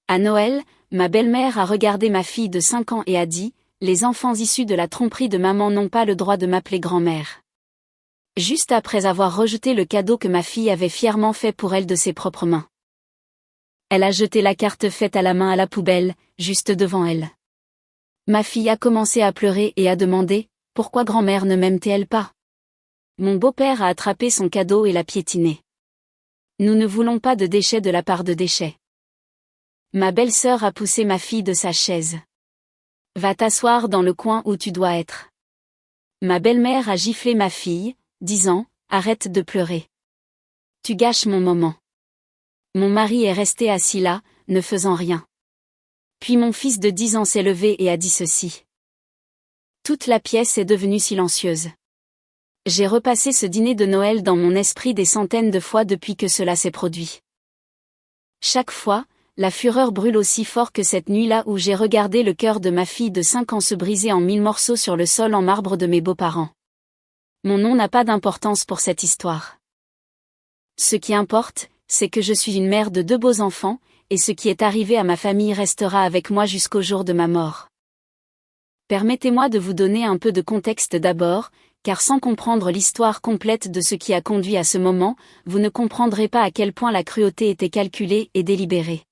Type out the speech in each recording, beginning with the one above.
À Noël, ma belle-mère a regardé ma fille de 5 ans et a dit « Les enfants issus de la tromperie de maman n'ont pas le droit de m'appeler grand-mère ». Juste après avoir rejeté le cadeau que ma fille avait fièrement fait pour elle de ses propres mains. Elle a jeté la carte faite à la main à la poubelle, juste devant elle. Ma fille a commencé à pleurer et a demandé « Pourquoi grand-mère ne m'aime-t-elle pas ?» Mon beau-père a attrapé son cadeau et l'a piétiné. Nous ne voulons pas de déchets de la part de déchets. Ma belle-sœur a poussé ma fille de sa chaise. Va t'asseoir dans le coin où tu dois être. Ma belle-mère a giflé ma fille, disant « Arrête de pleurer. Tu gâches mon moment. » Mon mari est resté assis là, ne faisant rien. Puis mon fils de 10 ans s'est levé et a dit ceci. Toute la pièce est devenue silencieuse. J'ai repassé ce dîner de Noël dans mon esprit des centaines de fois depuis que cela s'est produit. Chaque fois, la fureur brûle aussi fort que cette nuit-là où j'ai regardé le cœur de ma fille de 5 ans se briser en 1000 morceaux sur le sol en marbre de mes beaux-parents. Mon nom n'a pas d'importance pour cette histoire. Ce qui importe, c'est que je suis une mère de 2 beaux enfants, et ce qui est arrivé à ma famille restera avec moi jusqu'au jour de ma mort. Permettez-moi de vous donner un peu de contexte d'abord, car sans comprendre l'histoire complète de ce qui a conduit à ce moment, vous ne comprendrez pas à quel point la cruauté était calculée et délibérée.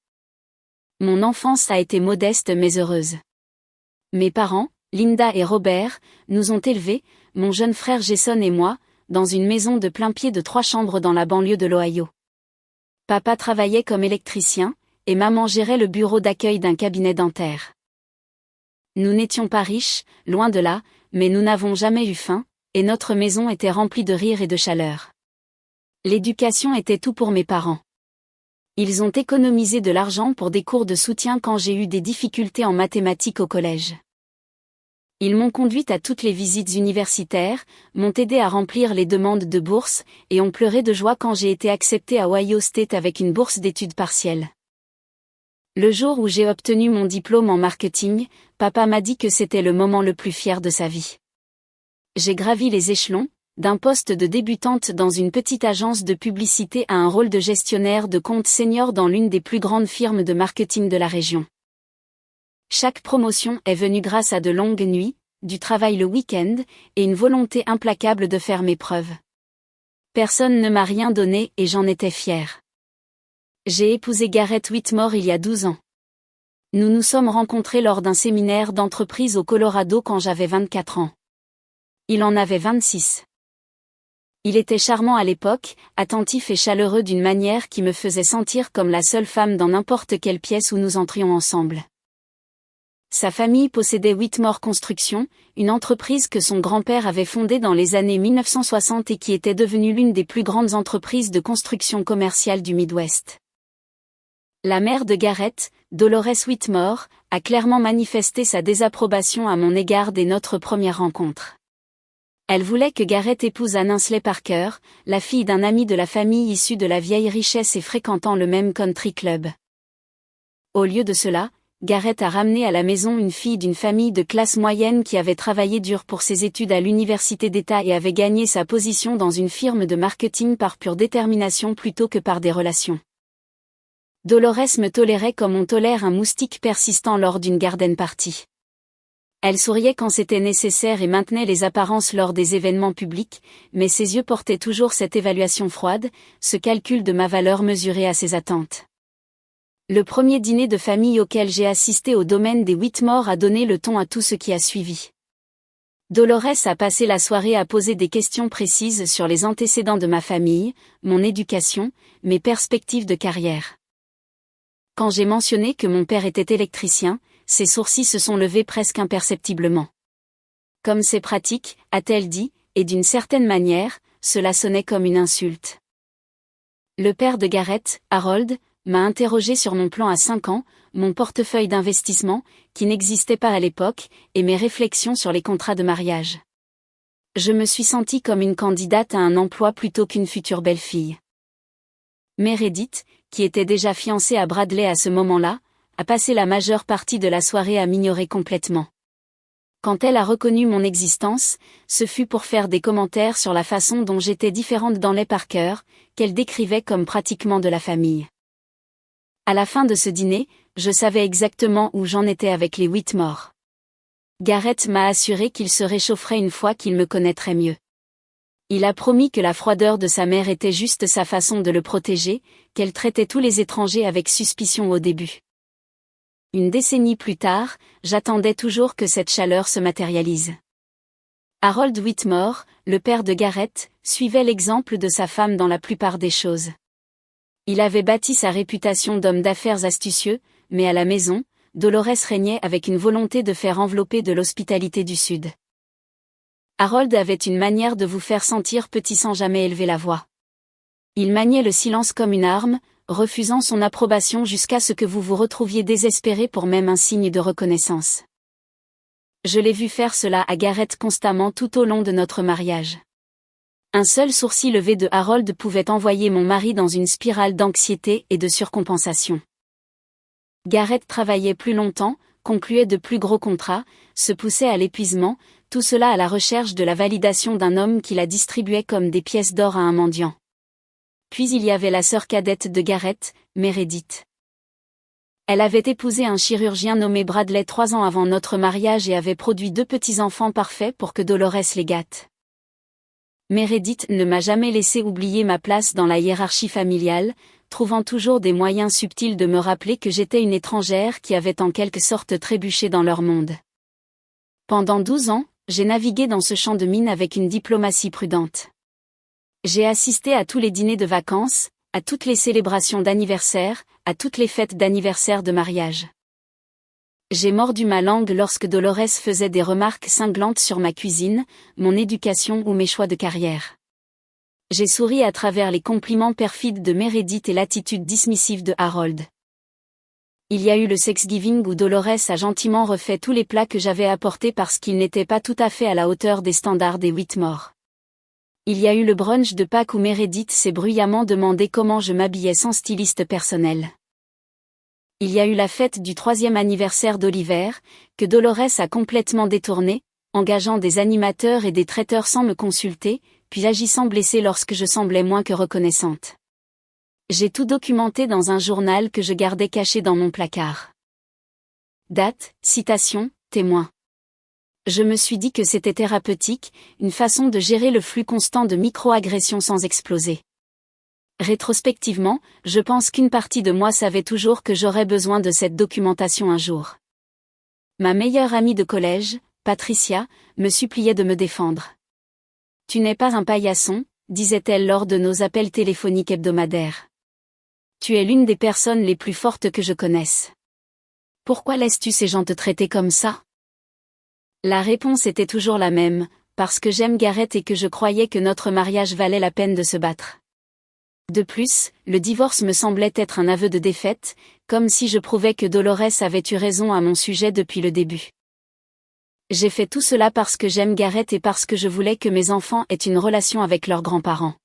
Mon enfance a été modeste mais heureuse. Mes parents, Linda et Robert, nous ont élevés, mon jeune frère Jason et moi, dans une maison de plain-pied de 3 chambres dans la banlieue de l'Ohio. Papa travaillait comme électricien, et maman gérait le bureau d'accueil d'un cabinet dentaire. Nous n'étions pas riches, loin de là, mais nous n'avons jamais eu faim, et notre maison était remplie de rire et de chaleur. L'éducation était tout pour mes parents. Ils ont économisé de l'argent pour des cours de soutien quand j'ai eu des difficultés en mathématiques au collège. Ils m'ont conduite à toutes les visites universitaires, m'ont aidé à remplir les demandes de bourse, et ont pleuré de joie quand j'ai été acceptée à Ohio State avec une bourse d'études partielles. Le jour où j'ai obtenu mon diplôme en marketing, papa m'a dit que c'était le moment le plus fier de sa vie. J'ai gravi les échelons, d'un poste de débutante dans une petite agence de publicité à un rôle de gestionnaire de compte senior dans l'une des plus grandes firmes de marketing de la région. Chaque promotion est venue grâce à de longues nuits, du travail le week-end, et une volonté implacable de faire mes preuves. Personne ne m'a rien donné et j'en étais fière. J'ai épousé Garrett Whitmore il y a 12 ans. Nous nous sommes rencontrés lors d'un séminaire d'entreprise au Colorado quand j'avais 24 ans. Il en avait 26. Il était charmant à l'époque, attentif et chaleureux d'une manière qui me faisait sentir comme la seule femme dans n'importe quelle pièce où nous entrions ensemble. Sa famille possédait Whitmore Construction, une entreprise que son grand-père avait fondée dans les années 1960 et qui était devenue l'une des plus grandes entreprises de construction commerciale du Midwest. La mère de Garrett, Dolores Whitmore, a clairement manifesté sa désapprobation à mon égard dès notre première rencontre. Elle voulait que Garrett épouse Ann Ainsley Parker, la fille d'un ami de la famille issue de la vieille richesse et fréquentant le même country club. Au lieu de cela, Garrett a ramené à la maison une fille d'une famille de classe moyenne qui avait travaillé dur pour ses études à l'université d'État et avait gagné sa position dans une firme de marketing par pure détermination plutôt que par des relations. Dolores me tolérait comme on tolère un moustique persistant lors d'une garden party. Elle souriait quand c'était nécessaire et maintenait les apparences lors des événements publics, mais ses yeux portaient toujours cette évaluation froide, ce calcul de ma valeur mesurée à ses attentes. Le premier dîner de famille auquel j'ai assisté au domaine des Whitmore a donné le ton à tout ce qui a suivi. Dolores a passé la soirée à poser des questions précises sur les antécédents de ma famille, mon éducation, mes perspectives de carrière. Quand j'ai mentionné que mon père était électricien, ses sourcils se sont levés presque imperceptiblement. Comme c'est pratique, a-t-elle dit, et d'une certaine manière, cela sonnait comme une insulte. Le père de Garrett, Harold, m'a interrogé sur mon plan à 5 ans, mon portefeuille d'investissement, qui n'existait pas à l'époque, et mes réflexions sur les contrats de mariage. Je me suis sentie comme une candidate à un emploi plutôt qu'une future belle-fille. Meredith, qui était déjà fiancée à Bradley à ce moment-là, a passé la majeure partie de la soirée à m'ignorer complètement. Quand elle a reconnu mon existence, ce fut pour faire des commentaires sur la façon dont j'étais différente d'Anley Parker, qu'elle décrivait comme pratiquement de la famille. À la fin de ce dîner, je savais exactement où j'en étais avec les Whitmore. Garrett m'a assuré qu'il se réchaufferait une fois qu'il me connaîtrait mieux. Il a promis que la froideur de sa mère était juste sa façon de le protéger, qu'elle traitait tous les étrangers avec suspicion au début. Une décennie plus tard, j'attendais toujours que cette chaleur se matérialise. Harold Whitmore, le père de Garrett, suivait l'exemple de sa femme dans la plupart des choses. Il avait bâti sa réputation d'homme d'affaires astucieux, mais à la maison, Dolores régnait avec une volonté de faire envelopper de l'hospitalité du Sud. Harold avait une manière de vous faire sentir petit sans jamais élever la voix. Il maniait le silence comme une arme, refusant son approbation jusqu'à ce que vous vous retrouviez désespéré pour même un signe de reconnaissance. Je l'ai vu faire cela à Garrett constamment tout au long de notre mariage. Un seul sourcil levé de Harold pouvait envoyer mon mari dans une spirale d'anxiété et de surcompensation. Garrett travaillait plus longtemps, concluait de plus gros contrats, se poussait à l'épuisement, tout cela à la recherche de la validation d'un homme qui la distribuait comme des pièces d'or à un mendiant. Puis il y avait la sœur cadette de Garrett, Meredith. Elle avait épousé un chirurgien nommé Bradley 3 ans avant notre mariage et avait produit 2 petits-enfants parfaits pour que Dolores les gâte. Meredith ne m'a jamais laissé oublier ma place dans la hiérarchie familiale, trouvant toujours des moyens subtils de me rappeler que j'étais une étrangère qui avait en quelque sorte trébuché dans leur monde. Pendant 12 ans, j'ai navigué dans ce champ de mine avec une diplomatie prudente. J'ai assisté à tous les dîners de vacances, à toutes les célébrations d'anniversaire, à toutes les fêtes d'anniversaire de mariage. J'ai mordu ma langue lorsque Dolores faisait des remarques cinglantes sur ma cuisine, mon éducation ou mes choix de carrière. J'ai souri à travers les compliments perfides de Meredith et l'attitude dismissive de Harold. Il y a eu le Thanksgiving où Dolores a gentiment refait tous les plats que j'avais apportés parce qu'ils n'étaient pas tout à fait à la hauteur des standards des Whitmore. Il y a eu le brunch de Pâques où Meredith s'est bruyamment demandé comment je m'habillais sans styliste personnel. Il y a eu la fête du 3e anniversaire d'Oliver, que Dolores a complètement détourné, engageant des animateurs et des traiteurs sans me consulter, puis agissant blessée lorsque je semblais moins que reconnaissante. J'ai tout documenté dans un journal que je gardais caché dans mon placard. Date, citation, témoin. Je me suis dit que c'était thérapeutique, une façon de gérer le flux constant de micro-agressions sans exploser. Rétrospectivement, je pense qu'une partie de moi savait toujours que j'aurais besoin de cette documentation un jour. Ma meilleure amie de collège, Patricia, me suppliait de me défendre. « Tu n'es pas un paillasson », disait-elle lors de nos appels téléphoniques hebdomadaires. « Tu es l'une des personnes les plus fortes que je connaisse. Pourquoi laisses-tu ces gens te traiter comme ça ?» La réponse était toujours la même, parce que j'aime Garrett et que je croyais que notre mariage valait la peine de se battre. De plus, le divorce me semblait être un aveu de défaite, comme si je prouvais que Dolores avait eu raison à mon sujet depuis le début. J'ai fait tout cela parce que j'aime Garrett et parce que je voulais que mes enfants aient une relation avec leurs grands-parents.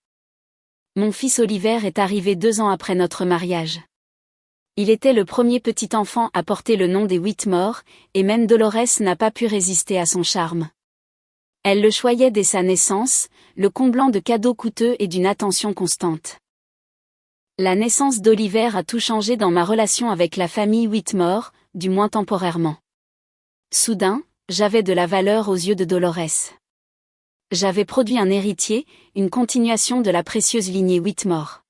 Mon fils Oliver est arrivé 2 ans après notre mariage. Il était le premier petit enfant à porter le nom des Whitmore, et même Dolores n'a pas pu résister à son charme. Elle le choyait dès sa naissance, le comblant de cadeaux coûteux et d'une attention constante. La naissance d'Oliver a tout changé dans ma relation avec la famille Whitmore, du moins temporairement. Soudain, j'avais de la valeur aux yeux de Dolores. J'avais produit un héritier, une continuation de la précieuse lignée Whitmore.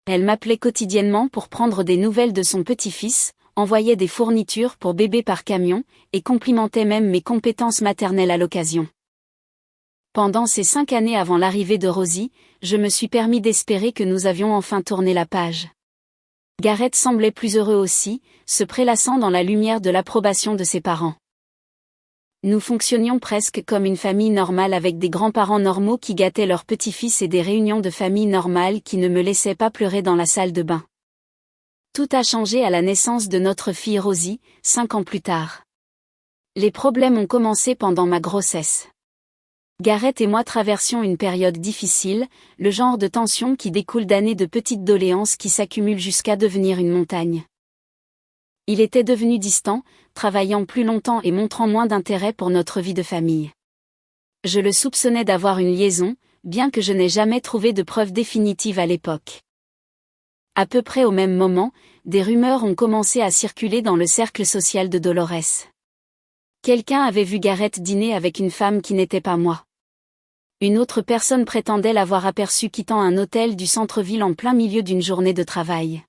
Elle m'appelait quotidiennement pour prendre des nouvelles de son petit-fils, envoyait des fournitures pour bébé par camion, et complimentait même mes compétences maternelles à l'occasion. Pendant ces 5 années avant l'arrivée de Rosie, je me suis permis d'espérer que nous avions enfin tourné la page. Garrett semblait plus heureux aussi, se prélassant dans la lumière de l'approbation de ses parents. Nous fonctionnions presque comme une famille normale avec des grands-parents normaux qui gâtaient leurs petits-fils et des réunions de famille normales qui ne me laissaient pas pleurer dans la salle de bain. Tout a changé à la naissance de notre fille Rosie, 5 ans plus tard. Les problèmes ont commencé pendant ma grossesse. Garrett et moi traversions une période difficile, le genre de tension qui découle d'années de petites doléances qui s'accumulent jusqu'à devenir une montagne. Il était devenu distant, travaillant plus longtemps et montrant moins d'intérêt pour notre vie de famille. Je le soupçonnais d'avoir une liaison, bien que je n'ai jamais trouvé de preuve définitive à l'époque. À peu près au même moment, des rumeurs ont commencé à circuler dans le cercle social de Dolores. Quelqu'un avait vu Gareth dîner avec une femme qui n'était pas moi. Une autre personne prétendait l'avoir aperçu quittant un hôtel du centre-ville en plein milieu d'une journée de travail.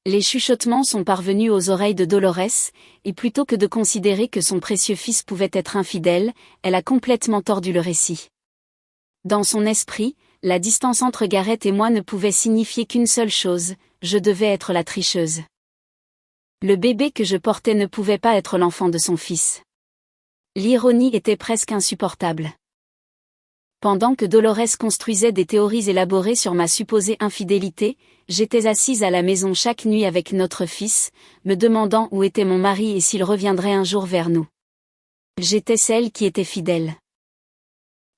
Les chuchotements sont parvenus aux oreilles de Dolores, et plutôt que de considérer que son précieux fils pouvait être infidèle, elle a complètement tordu le récit. Dans son esprit, la distance entre Gareth et moi ne pouvait signifier qu'une seule chose, je devais être la tricheuse. Le bébé que je portais ne pouvait pas être l'enfant de son fils. L'ironie était presque insupportable. Pendant que Dolores construisait des théories élaborées sur ma supposée infidélité, j'étais assise à la maison chaque nuit avec notre fils, me demandant où était mon mari et s'il reviendrait un jour vers nous. J'étais celle qui était fidèle.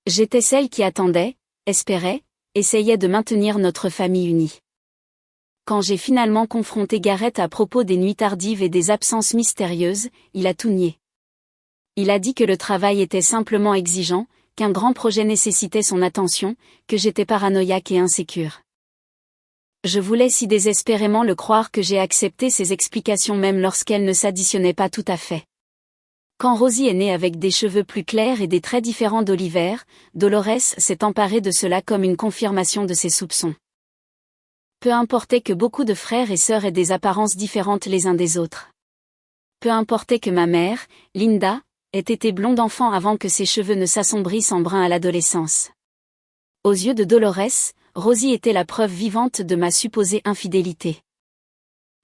J'étais celle qui attendait, espérait, essayait de maintenir notre famille unie. Quand j'ai finalement confronté Gareth à propos des nuits tardives et des absences mystérieuses, il a tout nié. Il a dit que le travail était simplement exigeant, qu'un grand projet nécessitait son attention, que j'étais paranoïaque et insécure. Je voulais si désespérément le croire que j'ai accepté ses explications même lorsqu'elles ne s'additionnaient pas tout à fait. Quand Rosie est née avec des cheveux plus clairs et des traits différents d'Oliver, Dolores s'est emparée de cela comme une confirmation de ses soupçons. Peu importait que beaucoup de frères et sœurs aient des apparences différentes les uns des autres. Peu importait que ma mère, Linda, ait été blonde enfant avant que ses cheveux ne s'assombrissent en brun à l'adolescence. Aux yeux de Dolores, Rosie était la preuve vivante de ma supposée infidélité.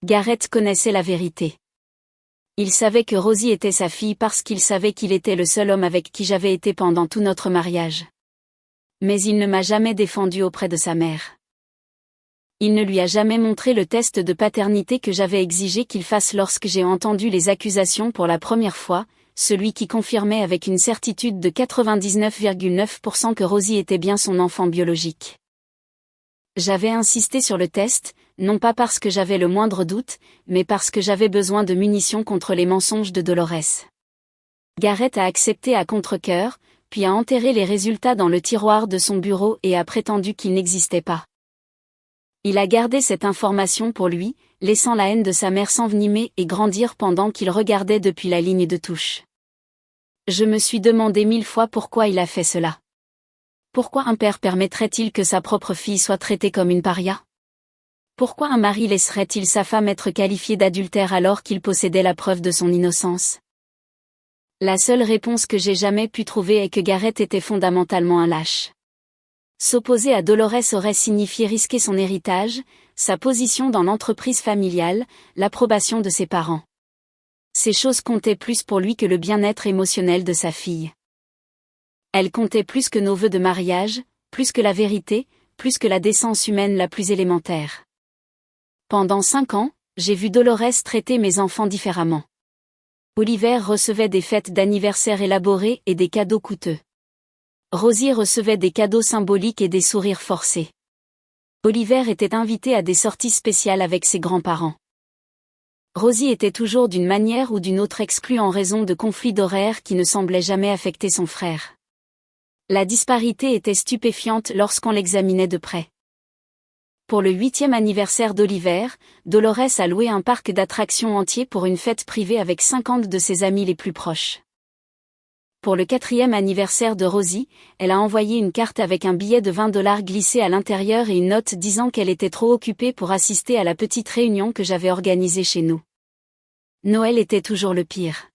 Gareth connaissait la vérité. Il savait que Rosie était sa fille parce qu'il savait qu'il était le seul homme avec qui j'avais été pendant tout notre mariage. Mais il ne m'a jamais défendu auprès de sa mère. Il ne lui a jamais montré le test de paternité que j'avais exigé qu'il fasse lorsque j'ai entendu les accusations pour la première fois, celui qui confirmait avec une certitude de 99,9% que Rosie était bien son enfant biologique. J'avais insisté sur le test, non pas parce que j'avais le moindre doute, mais parce que j'avais besoin de munitions contre les mensonges de Dolores. Gareth a accepté à contre-cœur, puis a enterré les résultats dans le tiroir de son bureau et a prétendu qu'ils n'existaient pas. Il a gardé cette information pour lui, laissant la haine de sa mère s'envenimer et grandir pendant qu'il regardait depuis la ligne de touche. Je me suis demandé 1000 fois pourquoi il a fait cela. Pourquoi un père permettrait-il que sa propre fille soit traitée comme une paria? Pourquoi un mari laisserait-il sa femme être qualifiée d'adultère alors qu'il possédait la preuve de son innocence? La seule réponse que j'ai jamais pu trouver est que Gareth était fondamentalement un lâche. S'opposer à Dolores aurait signifié risquer son héritage, sa position dans l'entreprise familiale, l'approbation de ses parents. Ces choses comptaient plus pour lui que le bien-être émotionnel de sa fille. Elles comptaient plus que nos vœux de mariage, plus que la vérité, plus que la décence humaine la plus élémentaire. Pendant 5 ans, j'ai vu Dolores traiter mes enfants différemment. Oliver recevait des fêtes d'anniversaire élaborées et des cadeaux coûteux. Rosie recevait des cadeaux symboliques et des sourires forcés. Oliver était invité à des sorties spéciales avec ses grands-parents. Rosie était toujours d'une manière ou d'une autre exclue en raison de conflits d'horaires qui ne semblaient jamais affecter son frère. La disparité était stupéfiante lorsqu'on l'examinait de près. Pour le 8e anniversaire d'Oliver, Dolores a loué un parc d'attractions entier pour une fête privée avec 50 de ses amis les plus proches. Pour le 4e anniversaire de Rosie, elle a envoyé une carte avec un billet de $20 glissé à l'intérieur et une note disant qu'elle était trop occupée pour assister à la petite réunion que j'avais organisée chez nous. Noël était toujours le pire.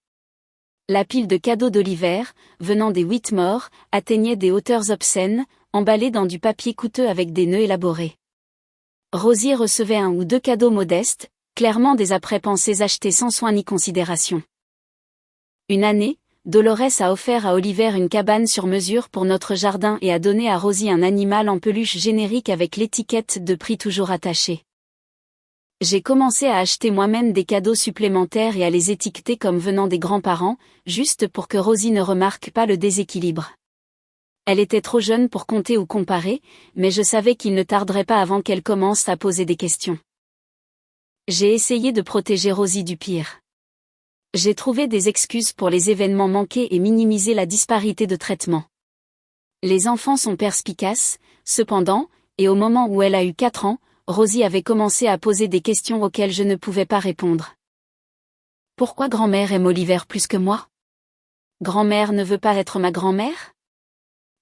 La pile de cadeaux d'Oliver, venant des Whitmore, atteignait des hauteurs obscènes, emballés dans du papier coûteux avec des nœuds élaborés. Rosie recevait 1 ou 2 cadeaux modestes, clairement des après-pensées achetés sans soin ni considération. Une année, Dolores a offert à Oliver une cabane sur mesure pour notre jardin et a donné à Rosie un animal en peluche générique avec l'étiquette de prix toujours attachée. J'ai commencé à acheter moi-même des cadeaux supplémentaires et à les étiqueter comme venant des grands-parents, juste pour que Rosie ne remarque pas le déséquilibre. Elle était trop jeune pour compter ou comparer, mais je savais qu'il ne tarderait pas avant qu'elle commence à poser des questions. J'ai essayé de protéger Rosie du pire. J'ai trouvé des excuses pour les événements manqués et minimisé la disparité de traitement. Les enfants sont perspicaces, cependant, et au moment où elle a eu 4 ans, Rosie avait commencé à poser des questions auxquelles je ne pouvais pas répondre. Pourquoi grand-mère aime Oliver plus que moi? Grand-mère ne veut pas être ma grand-mère?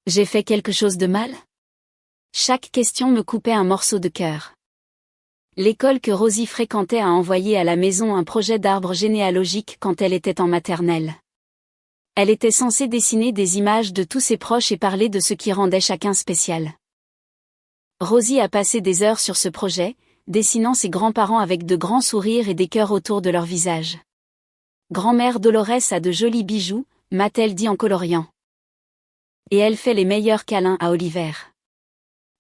J'ai fait quelque chose de mal? Chaque question me coupait un morceau de cœur. L'école que Rosie fréquentait a envoyé à la maison un projet d'arbre généalogique quand elle était en maternelle. Elle était censée dessiner des images de tous ses proches et parler de ce qui rendait chacun spécial. Rosie a passé des heures sur ce projet, dessinant ses grands-parents avec de grands sourires et des cœurs autour de leur visage. Grand-mère Dolores a de jolis bijoux, m'a-t-elle dit en coloriant. Et elle fait les meilleurs câlins à Oliver.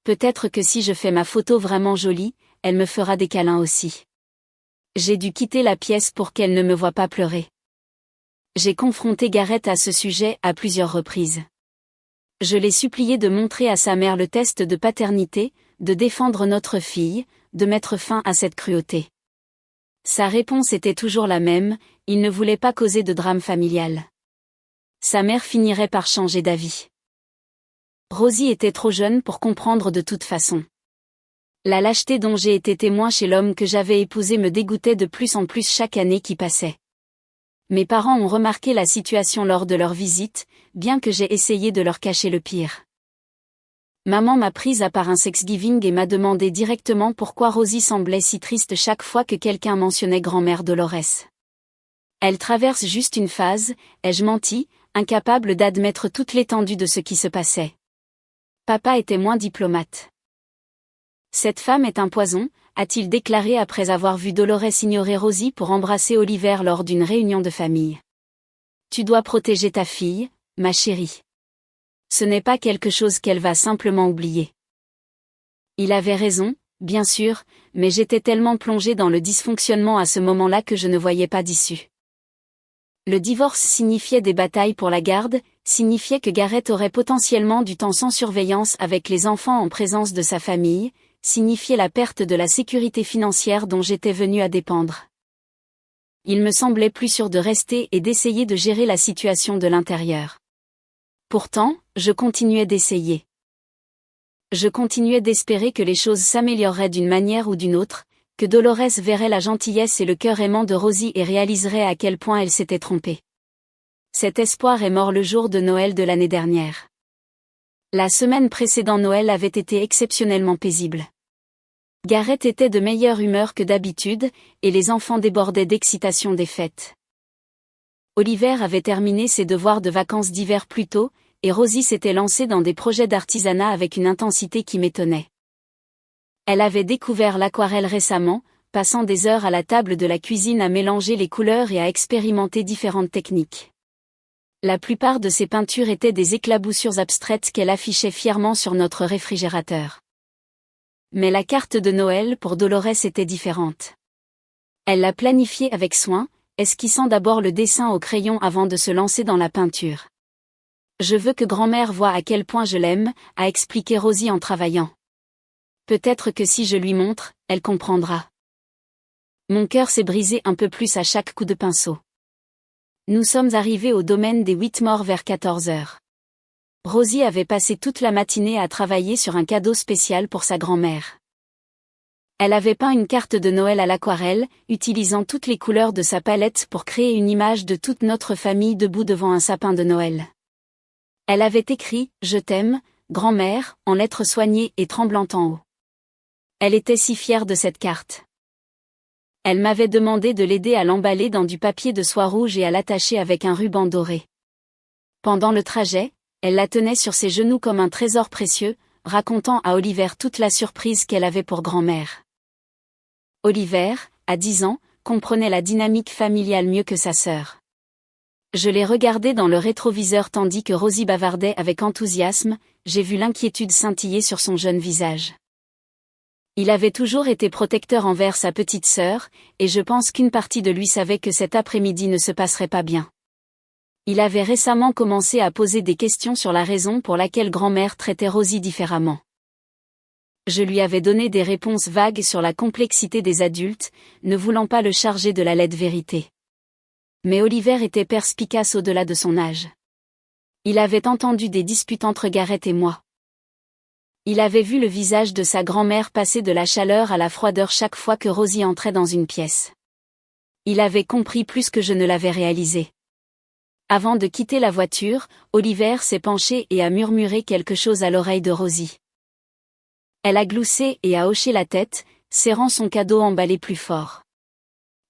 Peut-être que si je fais ma photo vraiment jolie, elle me fera des câlins aussi. J'ai dû quitter la pièce pour qu'elle ne me voie pas pleurer. J'ai confronté Garrett à ce sujet à plusieurs reprises. Je l'ai supplié de montrer à sa mère le test de paternité, de défendre notre fille, de mettre fin à cette cruauté. Sa réponse était toujours la même, il ne voulait pas causer de drame familial. Sa mère finirait par changer d'avis. Rosie était trop jeune pour comprendre de toute façon. La lâcheté dont j'ai été témoin chez l'homme que j'avais épousé me dégoûtait de plus en plus chaque année qui passait. Mes parents ont remarqué la situation lors de leur visite, bien que j'ai essayé de leur cacher le pire. Maman m'a prise à part un Thanksgiving et m'a demandé directement pourquoi Rosie semblait si triste chaque fois que quelqu'un mentionnait grand-mère Dolores. Elle traverse juste une phase, ai-je menti, incapable d'admettre toute l'étendue de ce qui se passait. Papa était moins diplomate. Cette femme est un poison, a-t-il déclaré après avoir vu Dolores ignorer Rosie pour embrasser Oliver lors d'une réunion de famille. Tu dois protéger ta fille, ma chérie. Ce n'est pas quelque chose qu'elle va simplement oublier. Il avait raison, bien sûr, mais j'étais tellement plongée dans le dysfonctionnement à ce moment-là que je ne voyais pas d'issue. Le divorce signifiait des batailles pour la garde, signifiait que Garrett aurait potentiellement du temps sans surveillance avec les enfants en présence de sa famille, signifiait la perte de la sécurité financière dont j'étais venue à dépendre. Il me semblait plus sûr de rester et d'essayer de gérer la situation de l'intérieur. Pourtant, je continuais d'essayer. Je continuais d'espérer que les choses s'amélioreraient d'une manière ou d'une autre, que Dolores verrait la gentillesse et le cœur aimant de Rosie et réaliserait à quel point elle s'était trompée. Cet espoir est mort le jour de Noël de l'année dernière. La semaine précédant Noël avait été exceptionnellement paisible. Garrett était de meilleure humeur que d'habitude, et les enfants débordaient d'excitation des fêtes. Oliver avait terminé ses devoirs de vacances d'hiver plus tôt, et Rosie s'était lancée dans des projets d'artisanat avec une intensité qui m'étonnait. Elle avait découvert l'aquarelle récemment, passant des heures à la table de la cuisine à mélanger les couleurs et à expérimenter différentes techniques. La plupart de ses peintures étaient des éclaboussures abstraites qu'elle affichait fièrement sur notre réfrigérateur. Mais la carte de Noël pour Dolores était différente. Elle l'a planifiée avec soin, esquissant d'abord le dessin au crayon avant de se lancer dans la peinture. Je veux que grand-mère voie à quel point je l'aime, a expliqué Rosie en travaillant. Peut-être que si je lui montre, elle comprendra. Mon cœur s'est brisé un peu plus à chaque coup de pinceau. Nous sommes arrivés au domaine des Whitmore vers 14 heures. Rosie avait passé toute la matinée à travailler sur un cadeau spécial pour sa grand-mère. Elle avait peint une carte de Noël à l'aquarelle, utilisant toutes les couleurs de sa palette pour créer une image de toute notre famille debout devant un sapin de Noël. Elle avait écrit « Je t'aime, grand-mère » en lettres soignées et tremblantes en haut. Elle était si fière de cette carte. Elle m'avait demandé de l'aider à l'emballer dans du papier de soie rouge et à l'attacher avec un ruban doré. Pendant le trajet, elle la tenait sur ses genoux comme un trésor précieux, racontant à Oliver toute la surprise qu'elle avait pour grand-mère. Oliver, à 10 ans, comprenait la dynamique familiale mieux que sa sœur. Je l'ai regardé dans le rétroviseur tandis que Rosie bavardait avec enthousiasme, j'ai vu l'inquiétude scintiller sur son jeune visage. Il avait toujours été protecteur envers sa petite sœur, et je pense qu'une partie de lui savait que cet après-midi ne se passerait pas bien. Il avait récemment commencé à poser des questions sur la raison pour laquelle grand-mère traitait Rosie différemment. Je lui avais donné des réponses vagues sur la complexité des adultes, ne voulant pas le charger de la laide vérité. Mais Oliver était perspicace au-delà de son âge. Il avait entendu des disputes entre Garrett et moi. Il avait vu le visage de sa grand-mère passer de la chaleur à la froideur chaque fois que Rosie entrait dans une pièce. Il avait compris plus que je ne l'avais réalisé. Avant de quitter la voiture, Oliver s'est penché et a murmuré quelque chose à l'oreille de Rosie. Elle a gloussé et a hoché la tête, serrant son cadeau emballé plus fort.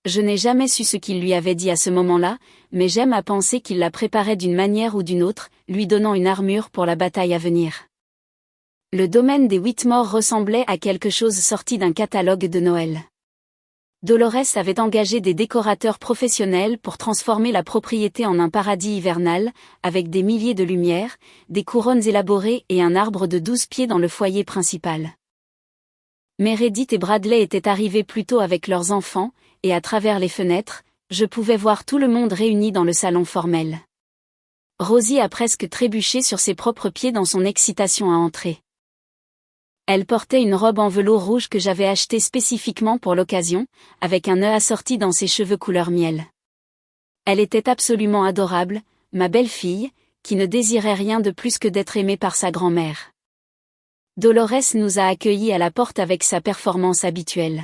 Je n'ai jamais su ce qu'il lui avait dit à ce moment-là, mais j'aime à penser qu'il la préparait d'une manière ou d'une autre, lui donnant une armure pour la bataille à venir. Le domaine des Whitmore ressemblait à quelque chose sorti d'un catalogue de Noël. Dolores avait engagé des décorateurs professionnels pour transformer la propriété en un paradis hivernal, avec des milliers de lumières, des couronnes élaborées et un arbre de 12 pieds dans le foyer principal. Meredith et Bradley étaient arrivés plus tôt avec leurs enfants, et à travers les fenêtres, je pouvais voir tout le monde réuni dans le salon formel. Rosie a presque trébuché sur ses propres pieds dans son excitation à entrer. Elle portait une robe en velours rouge que j'avais achetée spécifiquement pour l'occasion, avec un nœud assorti dans ses cheveux couleur miel. Elle était absolument adorable, ma belle-fille, qui ne désirait rien de plus que d'être aimée par sa grand-mère. Dolores nous a accueillis à la porte avec sa performance habituelle.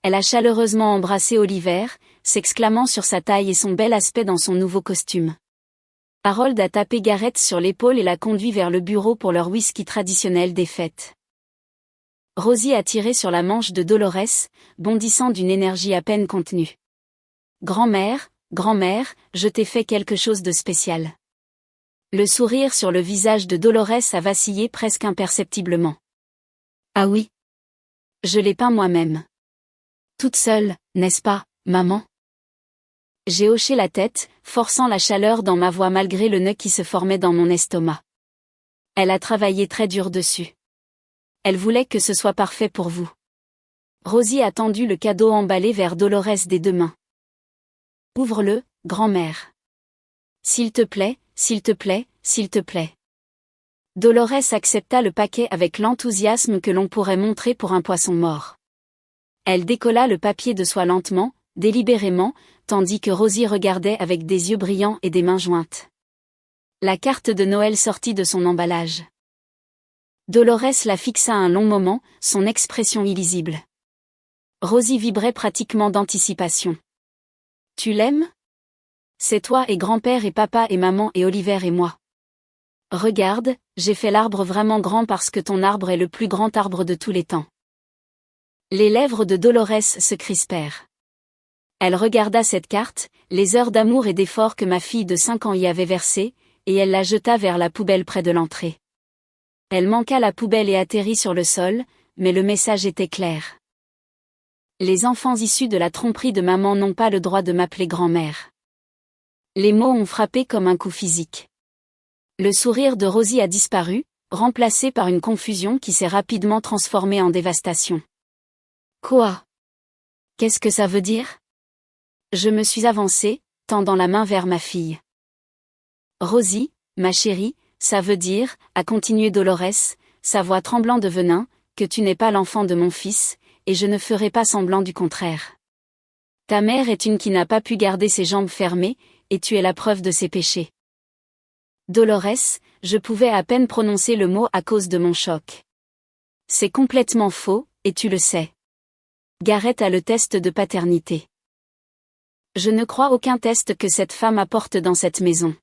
Elle a chaleureusement embrassé Oliver, s'exclamant sur sa taille et son bel aspect dans son nouveau costume. Harold a tapé Garrett sur l'épaule et l'a conduit vers le bureau pour leur whisky traditionnel des fêtes. Rosie a tiré sur la manche de Dolores, bondissant d'une énergie à peine contenue. « Grand-mère, grand-mère, je t'ai fait quelque chose de spécial. » Le sourire sur le visage de Dolores a vacillé presque imperceptiblement. « Ah oui. Je l'ai peint moi-même. Toute seule, n'est-ce pas, maman ?» J'ai hoché la tête, forçant la chaleur dans ma voix malgré le nœud qui se formait dans mon estomac. Elle a travaillé très dur dessus. Elle voulait que ce soit parfait pour vous. Rosie a tendu le cadeau emballé vers Dolores des deux mains. Ouvre-le, grand-mère. S'il te plaît, s'il te plaît, s'il te plaît. Dolores accepta le paquet avec l'enthousiasme que l'on pourrait montrer pour un poisson mort. Elle décolla le papier de soie lentement, délibérément, tandis que Rosie regardait avec des yeux brillants et des mains jointes. La carte de Noël sortit de son emballage. Dolores la fixa un long moment, son expression illisible. Rosie vibrait pratiquement d'anticipation. « Tu l'aimes ? C'est toi et grand-père et papa et maman et Oliver et moi. Regarde, j'ai fait l'arbre vraiment grand parce que ton arbre est le plus grand arbre de tous les temps. » Les lèvres de Dolores se crispèrent. Elle regarda cette carte, les heures d'amour et d'effort que ma fille de 5 ans y avait versées, et elle la jeta vers la poubelle près de l'entrée. Elle manqua la poubelle et atterrit sur le sol, mais le message était clair. Les enfants issus de la tromperie de maman n'ont pas le droit de m'appeler grand-mère. Les mots ont frappé comme un coup physique. Le sourire de Rosie a disparu, remplacé par une confusion qui s'est rapidement transformée en dévastation. Quoi ? Qu'est-ce que ça veut dire ? Je me suis avancée, tendant la main vers ma fille. Rosie, ma chérie, ça veut dire, a continué Dolores, sa voix tremblant de venin, que tu n'es pas l'enfant de mon fils, et je ne ferai pas semblant du contraire. Ta mère est une qui n'a pas pu garder ses jambes fermées, et tu es la preuve de ses péchés. Dolores, je pouvais à peine prononcer le mot à cause de mon choc. C'est complètement faux, et tu le sais. Garrett a le test de paternité. Je ne crois aucun test que cette femme apporte dans cette maison.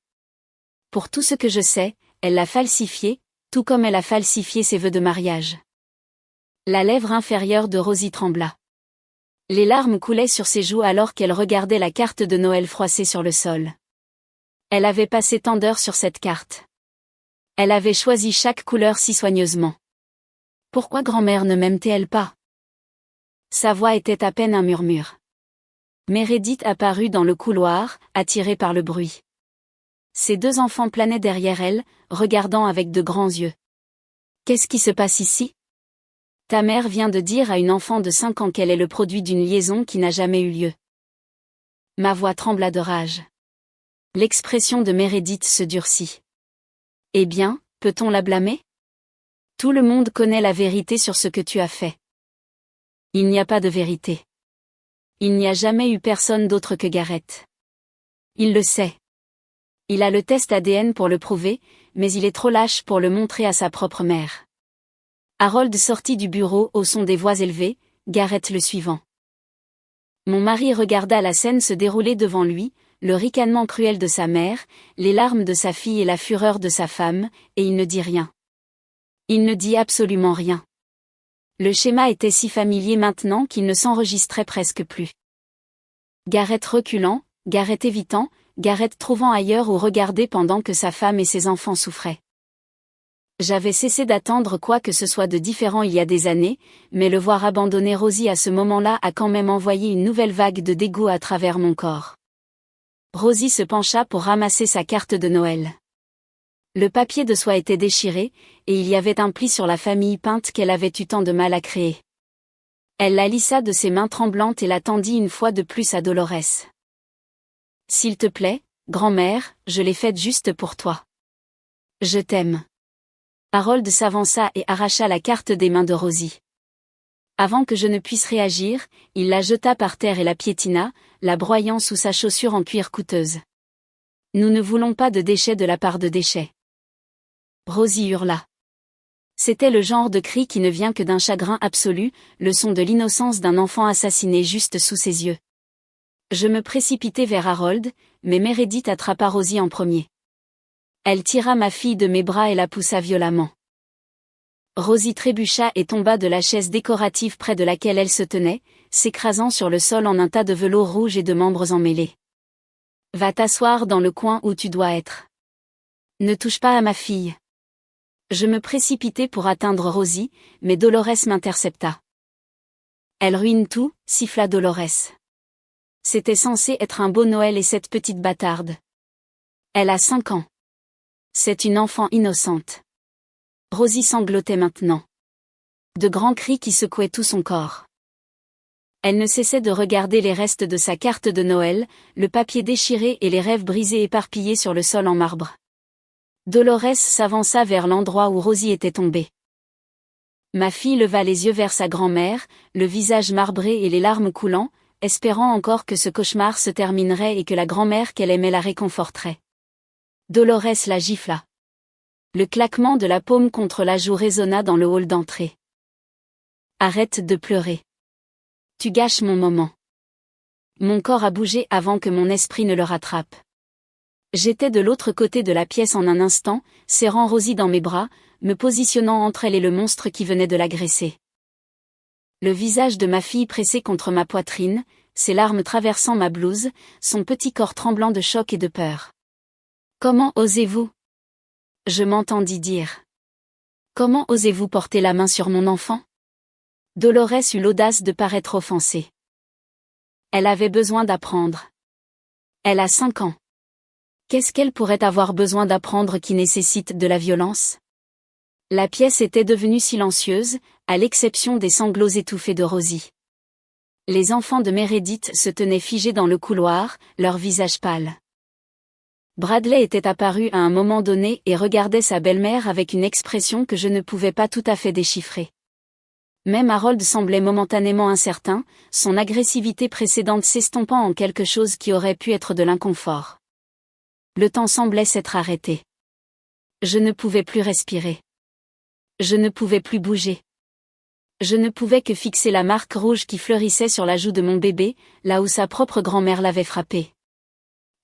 Pour tout ce que je sais, elle l'a falsifié, tout comme elle a falsifié ses vœux de mariage. La lèvre inférieure de Rosie trembla. Les larmes coulaient sur ses joues alors qu'elle regardait la carte de Noël froissée sur le sol. Elle avait passé tant d'heures sur cette carte. Elle avait choisi chaque couleur si soigneusement. Pourquoi grand-mère ne m'aime-t-elle pas ? Sa voix était à peine un murmure. Meredith apparut dans le couloir, attirée par le bruit. Ses deux enfants planaient derrière elle, regardant avec de grands yeux. « Qu'est-ce qui se passe ici ? Ta mère vient de dire à une enfant de 5 ans qu'elle est le produit d'une liaison qui n'a jamais eu lieu. » Ma voix trembla de rage. L'expression de Meredith se durcit. « Eh bien, peut-on la blâmer ? Tout le monde connaît la vérité sur ce que tu as fait. » Il n'y a pas de vérité. Il n'y a jamais eu personne d'autre que Garrett. Il le sait. Il a le test ADN pour le prouver, mais il est trop lâche pour le montrer à sa propre mère. Harold sortit du bureau au son des voix élevées, Gareth le suivant. Mon mari regarda la scène se dérouler devant lui, le ricanement cruel de sa mère, les larmes de sa fille et la fureur de sa femme, et il ne dit rien. Il ne dit absolument rien. Le schéma était si familier maintenant qu'il ne s'enregistrait presque plus. Gareth reculant, Gareth évitant, Gareth trouvant ailleurs où regarder pendant que sa femme et ses enfants souffraient. J'avais cessé d'attendre quoi que ce soit de différent il y a des années, mais le voir abandonner Rosie à ce moment-là a quand même envoyé une nouvelle vague de dégoût à travers mon corps. Rosie se pencha pour ramasser sa carte de Noël. Le papier de soie était déchiré, et il y avait un pli sur la famille peinte qu'elle avait eu tant de mal à créer. Elle la lissa de ses mains tremblantes et la tendit une fois de plus à Dolores. « S'il te plaît, grand-mère, je l'ai faite juste pour toi. Je t'aime. » Harold s'avança et arracha la carte des mains de Rosie. Avant que je ne puisse réagir, il la jeta par terre et la piétina, la broyant sous sa chaussure en cuir coûteuse. « Nous ne voulons pas de déchets de la part de déchets. » Rosie hurla. C'était le genre de cri qui ne vient que d'un chagrin absolu, le son de l'innocence d'un enfant assassiné juste sous ses yeux. Je me précipitai vers Harold, mais Meredith attrapa Rosie en premier. Elle tira ma fille de mes bras et la poussa violemment. Rosie trébucha et tomba de la chaise décorative près de laquelle elle se tenait, s'écrasant sur le sol en un tas de velours rouge et de membres emmêlés. « Va t'asseoir dans le coin où tu dois être. Ne touche pas à ma fille. » Je me précipitai pour atteindre Rosie, mais Dolores m'intercepta. « Elle ruine tout » siffla Dolores. « C'était censé être un beau Noël et cette petite bâtarde. Elle a 5 ans. C'est une enfant innocente. » Rosie sanglotait maintenant. De grands cris qui secouaient tout son corps. Elle ne cessait de regarder les restes de sa carte de Noël, le papier déchiré et les rêves brisés éparpillés sur le sol en marbre. Dolores s'avança vers l'endroit où Rosie était tombée. Ma fille leva les yeux vers sa grand-mère, le visage marbré et les larmes coulant, espérant encore que ce cauchemar se terminerait et que la grand-mère qu'elle aimait la réconforterait. Dolores la gifla. Le claquement de la paume contre la joue résonna dans le hall d'entrée. « Arrête de pleurer. Tu gâches mon moment. » Mon corps a bougé avant que mon esprit ne le rattrape. J'étais de l'autre côté de la pièce en un instant, serrant Rosie dans mes bras, me positionnant entre elle et le monstre qui venait de l'agresser. Le visage de ma fille pressé contre ma poitrine, ses larmes traversant ma blouse, son petit corps tremblant de choc et de peur. « Comment osez-vous » Je m'entendis dire. « Comment osez-vous porter la main sur mon enfant ?» Dolores eut l'audace de paraître offensée. Elle avait besoin d'apprendre. Elle a 5 ans. Qu'est-ce qu'elle pourrait avoir besoin d'apprendre qui nécessite de la violence ? La pièce était devenue silencieuse, à l'exception des sanglots étouffés de Rosie. Les enfants de Meredith se tenaient figés dans le couloir, leurs visages pâles. Bradley était apparu à un moment donné et regardait sa belle-mère avec une expression que je ne pouvais pas tout à fait déchiffrer. Même Harold semblait momentanément incertain, son agressivité précédente s'estompant en quelque chose qui aurait pu être de l'inconfort. Le temps semblait s'être arrêté. Je ne pouvais plus respirer. Je ne pouvais plus bouger. Je ne pouvais que fixer la marque rouge qui fleurissait sur la joue de mon bébé, là où sa propre grand-mère l'avait frappé.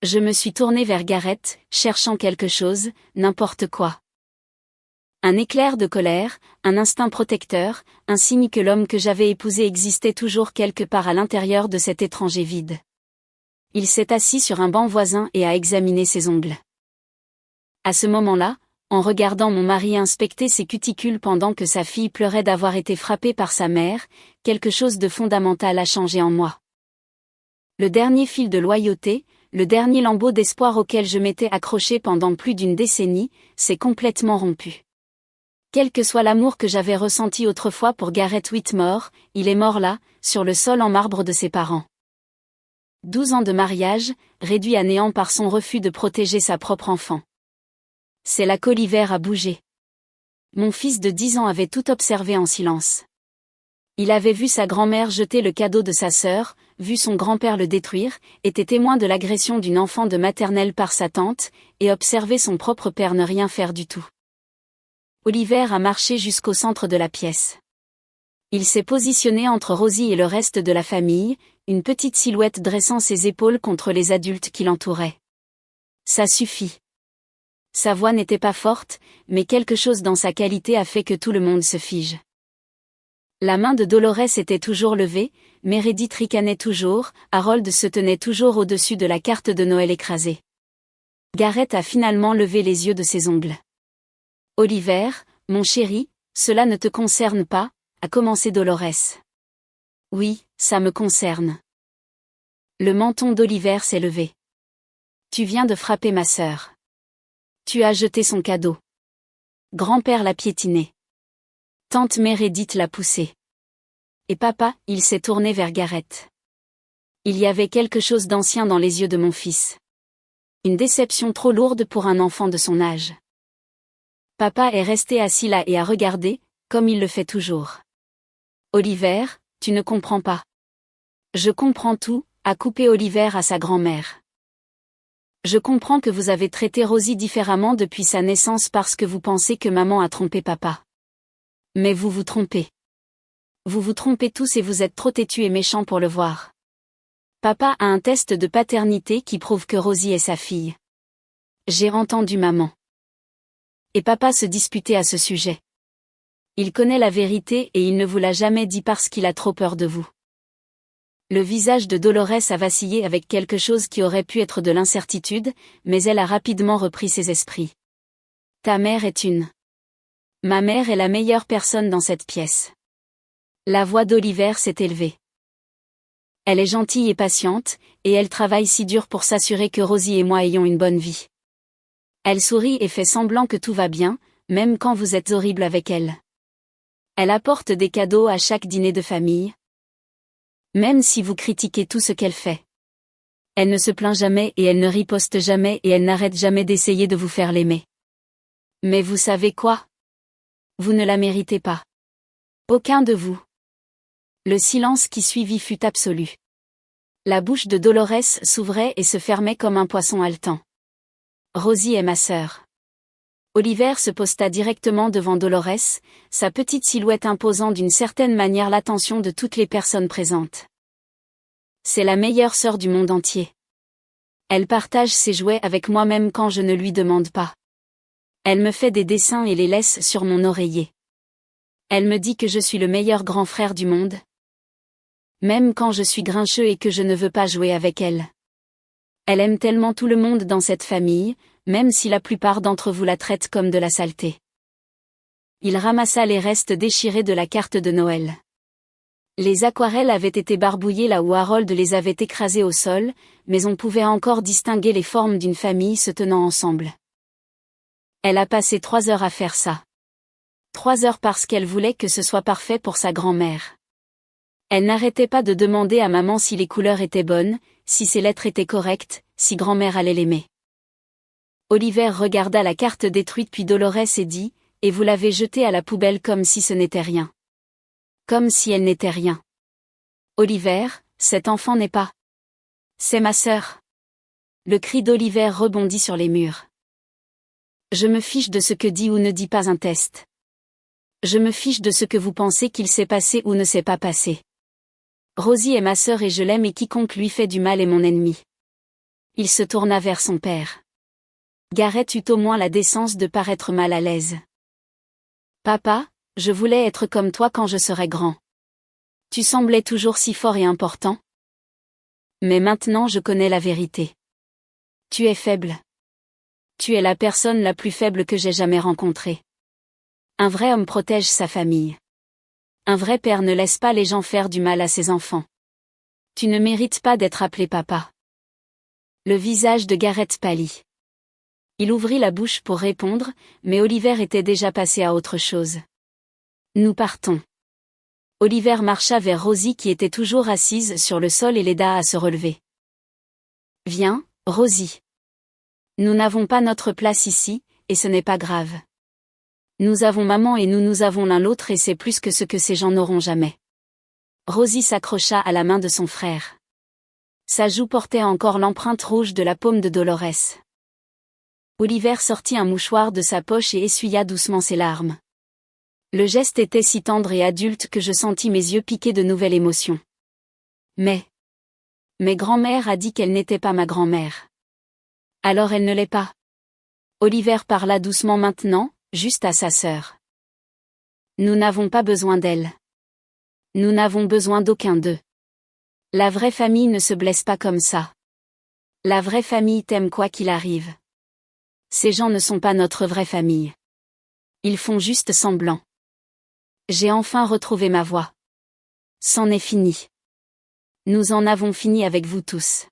Je me suis tournée vers Gareth, cherchant quelque chose, n'importe quoi. Un éclair de colère, un instinct protecteur, un signe que l'homme que j'avais épousé existait toujours quelque part à l'intérieur de cet étranger vide. Il s'est assis sur un banc voisin et a examiné ses ongles. À ce moment-là, en regardant mon mari inspecter ses cuticules pendant que sa fille pleurait d'avoir été frappée par sa mère, quelque chose de fondamental a changé en moi. Le dernier fil de loyauté, le dernier lambeau d'espoir auquel je m'étais accroché pendant plus d'une décennie, s'est complètement rompu. Quel que soit l'amour que j'avais ressenti autrefois pour Gareth Whitmore, il est mort là, sur le sol en marbre de ses parents. 12 ans de mariage, réduit à néant par son refus de protéger sa propre enfant. C'est là qu'Oliver a bougé. Mon fils de 10 ans avait tout observé en silence. Il avait vu sa grand-mère jeter le cadeau de sa sœur, vu son grand-père le détruire, était témoin de l'agression d'une enfant de maternelle par sa tante, et observé son propre père ne rien faire du tout. Oliver a marché jusqu'au centre de la pièce. Il s'est positionné entre Rosie et le reste de la famille, une petite silhouette dressant ses épaules contre les adultes qui l'entouraient. Ça suffit. Sa voix n'était pas forte, mais quelque chose dans sa qualité a fait que tout le monde se fige. La main de Dolores était toujours levée, Meredith ricanait toujours, Harold se tenait toujours au-dessus de la carte de Noël écrasée. Gareth a finalement levé les yeux de ses ongles. « Oliver, mon chéri, cela ne te concerne pas », a commencé Dolores. « Oui, ça me concerne. » Le menton d'Oliver s'est levé. « Tu viens de frapper ma sœur. Tu as jeté son cadeau. Grand-père l'a piétiné. Tante Meredith l'a poussé. Et papa, il s'est tourné vers Gareth. Il y avait quelque chose d'ancien dans les yeux de mon fils. Une déception trop lourde pour un enfant de son âge. Papa est resté assis là et a regardé, comme il le fait toujours. Oliver, tu ne comprends pas. Je comprends tout, a coupé Oliver à sa grand-mère. Je comprends que vous avez traité Rosie différemment depuis sa naissance parce que vous pensez que maman a trompé papa. Mais vous vous trompez. Vous vous trompez tous et vous êtes trop têtus et méchants pour le voir. Papa a un test de paternité qui prouve que Rosie est sa fille. J'ai entendu maman. Et papa se disputait à ce sujet. Il connaît la vérité et il ne vous l'a jamais dit parce qu'il a trop peur de vous. Le visage de Dolores a vacillé avec quelque chose qui aurait pu être de l'incertitude, mais elle a rapidement repris ses esprits. Ta mère est une. Ma mère est la meilleure personne dans cette pièce. La voix d'Oliver s'est élevée. Elle est gentille et patiente, et elle travaille si dur pour s'assurer que Rosie et moi ayons une bonne vie. Elle sourit et fait semblant que tout va bien, même quand vous êtes horrible avec elle. Elle apporte des cadeaux à chaque dîner de famille. Même si vous critiquez tout ce qu'elle fait. Elle ne se plaint jamais et elle ne riposte jamais et elle n'arrête jamais d'essayer de vous faire l'aimer. Mais vous savez quoi? Vous ne la méritez pas. Aucun de vous. Le silence qui suivit fut absolu. La bouche de Dolores s'ouvrait et se fermait comme un poisson haletant. Rosie est ma sœur. Oliver se posta directement devant Dolores, sa petite silhouette imposant d'une certaine manière l'attention de toutes les personnes présentes. C'est la meilleure sœur du monde entier. Elle partage ses jouets avec moi même quand je ne lui demande pas. Elle me fait des dessins et les laisse sur mon oreiller. Elle me dit que je suis le meilleur grand frère du monde. Même quand je suis grincheux et que je ne veux pas jouer avec elle. Elle aime tellement tout le monde dans cette famille, même si la plupart d'entre vous la traitent comme de la saleté. Il ramassa les restes déchirés de la carte de Noël. Les aquarelles avaient été barbouillées là où Harold les avait écrasées au sol, mais on pouvait encore distinguer les formes d'une famille se tenant ensemble. Elle a passé 3 heures à faire ça. 3 heures parce qu'elle voulait que ce soit parfait pour sa grand-mère. Elle n'arrêtait pas de demander à maman si les couleurs étaient bonnes, si ses lettres étaient correctes, si grand-mère allait l'aimer. Oliver regarda la carte détruite puis Dolores et dit, « Et vous l'avez jetée à la poubelle comme si ce n'était rien. Comme si elle n'était rien. Oliver, cet enfant n'est pas. C'est ma sœur. » Le cri d'Oliver rebondit sur les murs. Je me fiche de ce que dit ou ne dit pas un test. Je me fiche de ce que vous pensez qu'il s'est passé ou ne s'est pas passé. Rosie est ma sœur et je l'aime et quiconque lui fait du mal est mon ennemi. Il se tourna vers son père. Gareth eut au moins la décence de paraître mal à l'aise. Papa, je voulais être comme toi quand je serai grand. Tu semblais toujours si fort et important. Mais maintenant je connais la vérité. Tu es faible. Tu es la personne la plus faible que j'ai jamais rencontrée. Un vrai homme protège sa famille. Un vrai père ne laisse pas les gens faire du mal à ses enfants. Tu ne mérites pas d'être appelé papa. Le visage de Gareth pâlit. Il ouvrit la bouche pour répondre, mais Oliver était déjà passé à autre chose. Nous partons. Oliver marcha vers Rosie qui était toujours assise sur le sol et l'aida à se relever. Viens, Rosie. Nous n'avons pas notre place ici, et ce n'est pas grave. Nous avons maman et nous avons l'un l'autre et c'est plus que ce que ces gens n'auront jamais. Rosie s'accrocha à la main de son frère. Sa joue portait encore l'empreinte rouge de la paume de Dolores. Oliver sortit un mouchoir de sa poche et essuya doucement ses larmes. Le geste était si tendre et adulte que je sentis mes yeux piquer de nouvelles émotions. Mais grand-mère a dit qu'elle n'était pas ma grand-mère. Alors elle ne l'est pas. Oliver parla doucement maintenant, juste à sa sœur. Nous n'avons pas besoin d'elle. Nous n'avons besoin d'aucun d'eux. La vraie famille ne se blesse pas comme ça. La vraie famille t'aime quoi qu'il arrive. Ces gens ne sont pas notre vraie famille. Ils font juste semblant. J'ai enfin retrouvé ma voix. C'en est fini. Nous en avons fini avec vous tous.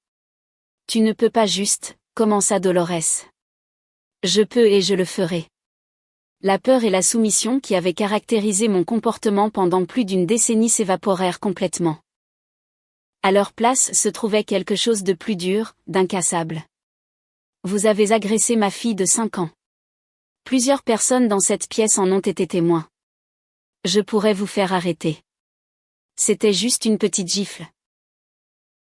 Tu ne peux pas juste, commença Dolores. Je peux et je le ferai. La peur et la soumission qui avaient caractérisé mon comportement pendant plus d'une décennie s'évaporèrent complètement. À leur place se trouvait quelque chose de plus dur, d'incassable. Vous avez agressé ma fille de 5 ans. Plusieurs personnes dans cette pièce en ont été témoins. Je pourrais vous faire arrêter. C'était juste une petite gifle.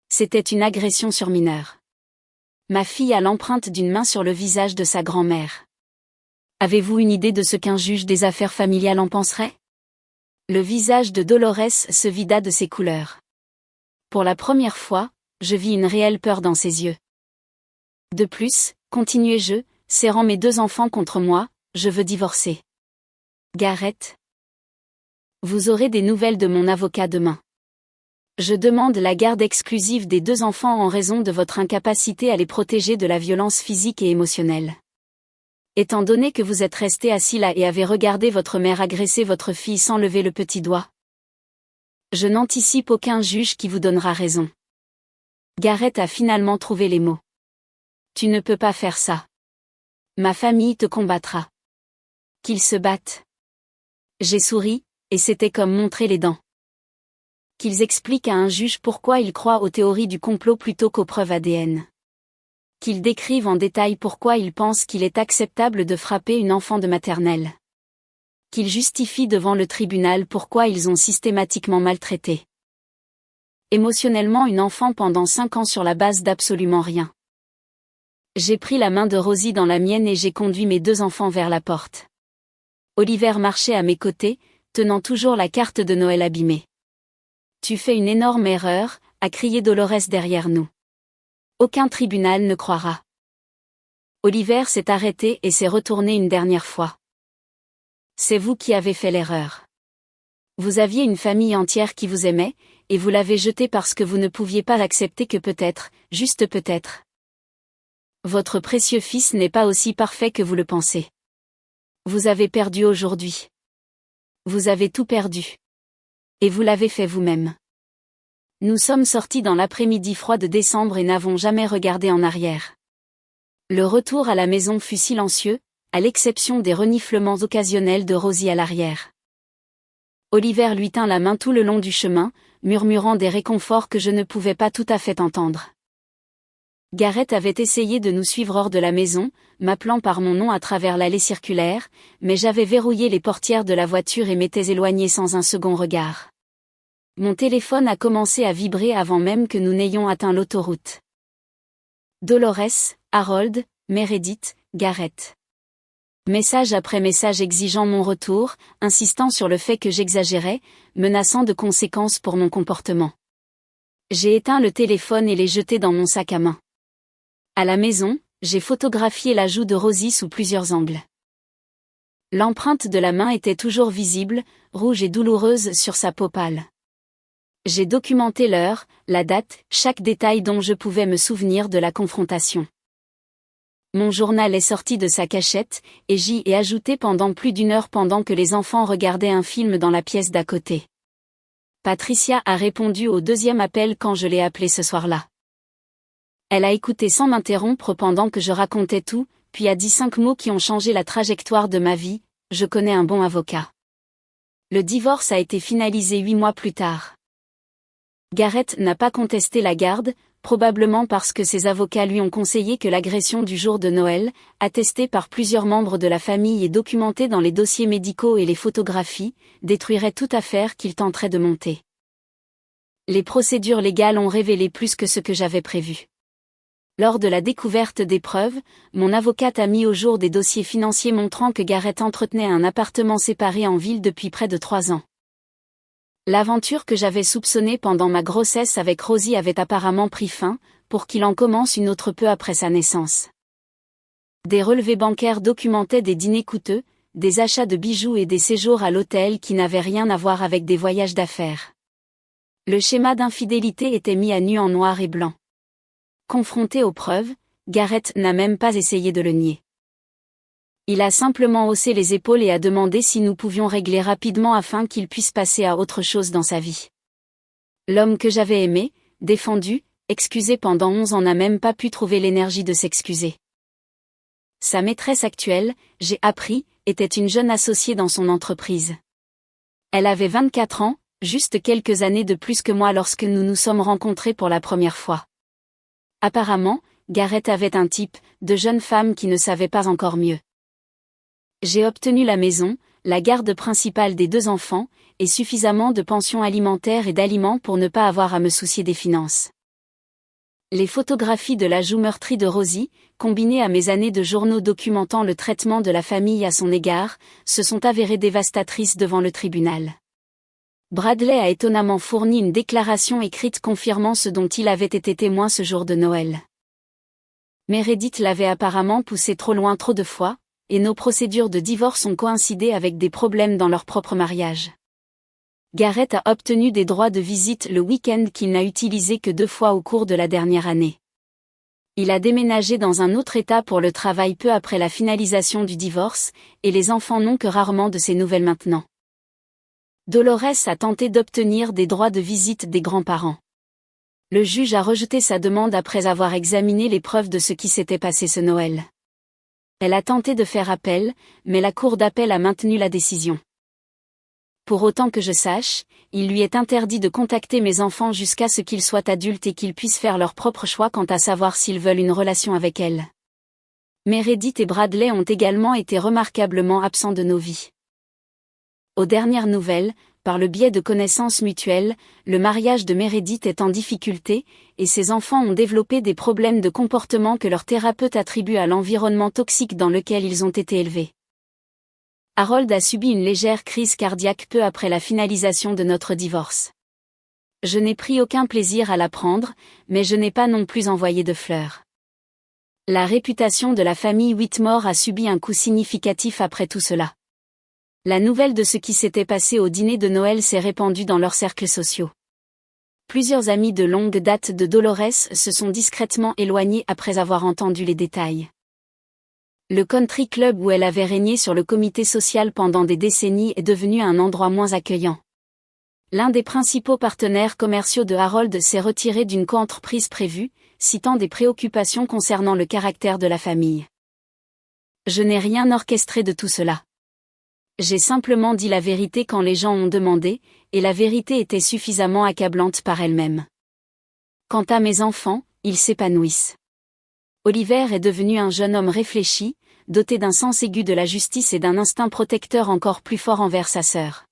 C'était une agression sur mineur. Ma fille a l'empreinte d'une main sur le visage de sa grand-mère. Avez-vous une idée de ce qu'un juge des affaires familiales en penserait? Le visage de Dolores se vida de ses couleurs. Pour la première fois, je vis une réelle peur dans ses yeux. De plus, continuai-je, serrant mes 2 enfants contre moi, je veux divorcer. Garrett. Vous aurez des nouvelles de mon avocat demain. Je demande la garde exclusive des 2 enfants en raison de votre incapacité à les protéger de la violence physique et émotionnelle. Étant donné que vous êtes resté assis là et avez regardé votre mère agresser votre fille sans lever le petit doigt. Je n'anticipe aucun juge qui vous donnera raison. Garrett a finalement trouvé les mots. Tu ne peux pas faire ça. Ma famille te combattra. Qu'ils se battent. J'ai souri, et c'était comme montrer les dents. Qu'ils expliquent à un juge pourquoi ils croient aux théories du complot plutôt qu'aux preuves ADN. Qu'ils décrivent en détail pourquoi ils pensent qu'il est acceptable de frapper une enfant de maternelle. Qu'ils justifient devant le tribunal pourquoi ils ont systématiquement maltraité émotionnellement une enfant pendant 5 ans sur la base d'absolument rien. J'ai pris la main de Rosie dans la mienne et j'ai conduit mes 2 enfants vers la porte. Oliver marchait à mes côtés, tenant toujours la carte de Noël abîmée. Tu fais une énorme erreur, a crié Dolores derrière nous. Aucun tribunal ne croira. Oliver s'est arrêté et s'est retourné une dernière fois. C'est vous qui avez fait l'erreur. Vous aviez une famille entière qui vous aimait, et vous l'avez jetée parce que vous ne pouviez pas accepter que peut-être, juste peut-être. Votre précieux fils n'est pas aussi parfait que vous le pensez. Vous avez perdu aujourd'hui. Vous avez tout perdu. Et vous l'avez fait vous-même. Nous sommes sortis dans l'après-midi froid de décembre et n'avons jamais regardé en arrière. Le retour à la maison fut silencieux, à l'exception des reniflements occasionnels de Rosie à l'arrière. Oliver lui tint la main tout le long du chemin, murmurant des réconforts que je ne pouvais pas tout à fait entendre. Garrett avait essayé de nous suivre hors de la maison, m'appelant par mon nom à travers l'allée circulaire, mais j'avais verrouillé les portières de la voiture et m'étais éloigné sans un second regard. Mon téléphone a commencé à vibrer avant même que nous n'ayons atteint l'autoroute. Dolores, Harold, Meredith, Garrett. Message après message exigeant mon retour, insistant sur le fait que j'exagérais, menaçant de conséquences pour mon comportement. J'ai éteint le téléphone et l'ai jeté dans mon sac à main. À la maison, j'ai photographié la joue de Rosie sous plusieurs angles. L'empreinte de la main était toujours visible, rouge et douloureuse sur sa peau pâle. J'ai documenté l'heure, la date, chaque détail dont je pouvais me souvenir de la confrontation. Mon journal est sorti de sa cachette, et j'y ai ajouté pendant plus d'1 heure pendant que les enfants regardaient un film dans la pièce d'à côté. Patricia a répondu au 2e appel quand je l'ai appelée ce soir-là. Elle a écouté sans m'interrompre pendant que je racontais tout, puis a dit 5 mots qui ont changé la trajectoire de ma vie: je connais un bon avocat. Le divorce a été finalisé 8 mois plus tard. Garrett n'a pas contesté la garde, probablement parce que ses avocats lui ont conseillé que l'agression du jour de Noël, attestée par plusieurs membres de la famille et documentée dans les dossiers médicaux et les photographies, détruirait toute affaire qu'il tenterait de monter. Les procédures légales ont révélé plus que ce que j'avais prévu. Lors de la découverte des preuves, mon avocate a mis au jour des dossiers financiers montrant que Gareth entretenait un appartement séparé en ville depuis près de 3 ans. L'aventure que j'avais soupçonnée pendant ma grossesse avec Rosie avait apparemment pris fin, pour qu'il en commence une autre peu après sa naissance. Des relevés bancaires documentaient des dîners coûteux, des achats de bijoux et des séjours à l'hôtel qui n'avaient rien à voir avec des voyages d'affaires. Le schéma d'infidélité était mis à nu en noir et blanc. Confronté aux preuves, Gareth n'a même pas essayé de le nier. Il a simplement haussé les épaules et a demandé si nous pouvions régler rapidement afin qu'il puisse passer à autre chose dans sa vie. L'homme que j'avais aimé, défendu, excusé pendant 11 ans n'a même pas pu trouver l'énergie de s'excuser. Sa maîtresse actuelle, j'ai appris, était une jeune associée dans son entreprise. Elle avait 24 ans, juste quelques années de plus que moi lorsque nous nous sommes rencontrés pour la première fois. Apparemment, Gareth avait un type de jeune femme qui ne savait pas encore mieux. J'ai obtenu la maison, la garde principale des 2 enfants, et suffisamment de pensions alimentaires et d'aliments pour ne pas avoir à me soucier des finances. Les photographies de la joue meurtrie de Rosie, combinées à mes années de journaux documentant le traitement de la famille à son égard, se sont avérées dévastatrices devant le tribunal. Bradley a étonnamment fourni une déclaration écrite confirmant ce dont il avait été témoin ce jour de Noël. Meredith l'avait apparemment poussé trop loin trop de fois, et nos procédures de divorce ont coïncidé avec des problèmes dans leur propre mariage. Gareth a obtenu des droits de visite le week-end qu'il n'a utilisé que 2 fois au cours de la dernière année. Il a déménagé dans un autre état pour le travail peu après la finalisation du divorce, et les enfants n'ont que rarement de ses nouvelles maintenant. Dolores a tenté d'obtenir des droits de visite des grands-parents. Le juge a rejeté sa demande après avoir examiné les preuves de ce qui s'était passé ce Noël. Elle a tenté de faire appel, mais la cour d'appel a maintenu la décision. Pour autant que je sache, il lui est interdit de contacter mes enfants jusqu'à ce qu'ils soient adultes et qu'ils puissent faire leur propre choix quant à savoir s'ils veulent une relation avec elle. Meredith et Bradley ont également été remarquablement absents de nos vies. Aux dernières nouvelles, par le biais de connaissances mutuelles, le mariage de Meredith est en difficulté, et ses enfants ont développé des problèmes de comportement que leur thérapeute attribue à l'environnement toxique dans lequel ils ont été élevés. Harold a subi une légère crise cardiaque peu après la finalisation de notre divorce. Je n'ai pris aucun plaisir à l'apprendre, mais je n'ai pas non plus envoyé de fleurs. La réputation de la famille Whitmore a subi un coup significatif après tout cela. La nouvelle de ce qui s'était passé au dîner de Noël s'est répandue dans leurs cercles sociaux. Plusieurs amis de longue date de Dolores se sont discrètement éloignés après avoir entendu les détails. Le country club où elle avait régné sur le comité social pendant des décennies est devenu un endroit moins accueillant. L'un des principaux partenaires commerciaux de Harold s'est retiré d'une coentreprise prévue, citant des préoccupations concernant le caractère de la famille. Je n'ai rien orchestré de tout cela. J'ai simplement dit la vérité quand les gens ont demandé, et la vérité était suffisamment accablante par elle-même. Quant à mes enfants, ils s'épanouissent. Oliver est devenu un jeune homme réfléchi, doté d'un sens aigu de la justice et d'un instinct protecteur encore plus fort envers sa sœur.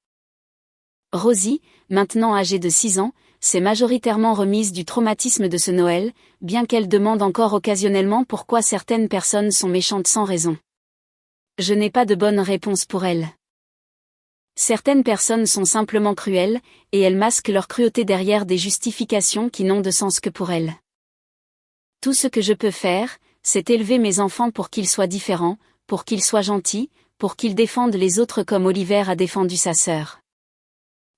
Rosie, maintenant âgée de 6 ans, s'est majoritairement remise du traumatisme de ce Noël, bien qu'elle demande encore occasionnellement pourquoi certaines personnes sont méchantes sans raison. Je n'ai pas de bonne réponse pour elle. Certaines personnes sont simplement cruelles, et elles masquent leur cruauté derrière des justifications qui n'ont de sens que pour elles. Tout ce que je peux faire, c'est élever mes enfants pour qu'ils soient différents, pour qu'ils soient gentils, pour qu'ils défendent les autres comme Oliver a défendu sa sœur.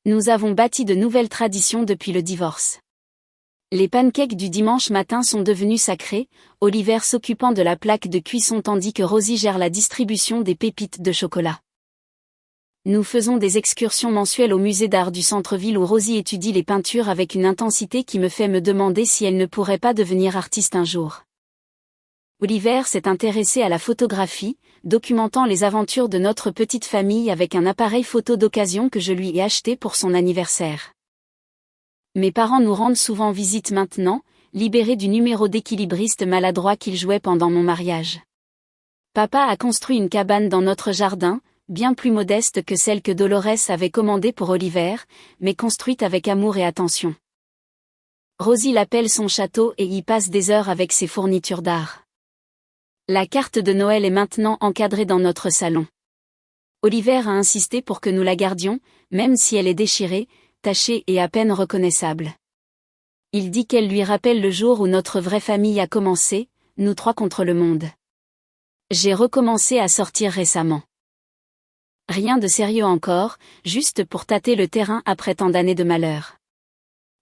Nous avons bâti de nouvelles traditions depuis le divorce. Les pancakes du dimanche matin sont devenus sacrés, Oliver s'occupant de la plaque de cuisson tandis que Rosie gère la distribution des pépites de chocolat. Nous faisons des excursions mensuelles au musée d'art du centre-ville où Rosie étudie les peintures avec une intensité qui me fait me demander si elle ne pourrait pas devenir artiste un jour. Oliver s'est intéressé à la photographie, documentant les aventures de notre petite famille avec un appareil photo d'occasion que je lui ai acheté pour son anniversaire. Mes parents nous rendent souvent visite maintenant, libérés du numéro d'équilibriste maladroit qu'ils jouaient pendant mon mariage. Papa a construit une cabane dans notre jardin, bien plus modeste que celle que Dolores avait commandée pour Oliver, mais construite avec amour et attention. Rosie l'appelle son château et y passe des heures avec ses fournitures d'art. La carte de Noël est maintenant encadrée dans notre salon. Oliver a insisté pour que nous la gardions, même si elle est déchirée, tachée et à peine reconnaissable. Il dit qu'elle lui rappelle le jour où notre vraie famille a commencé, nous trois contre le monde. J'ai recommencé à sortir récemment. Rien de sérieux encore, juste pour tâter le terrain après tant d'années de malheur.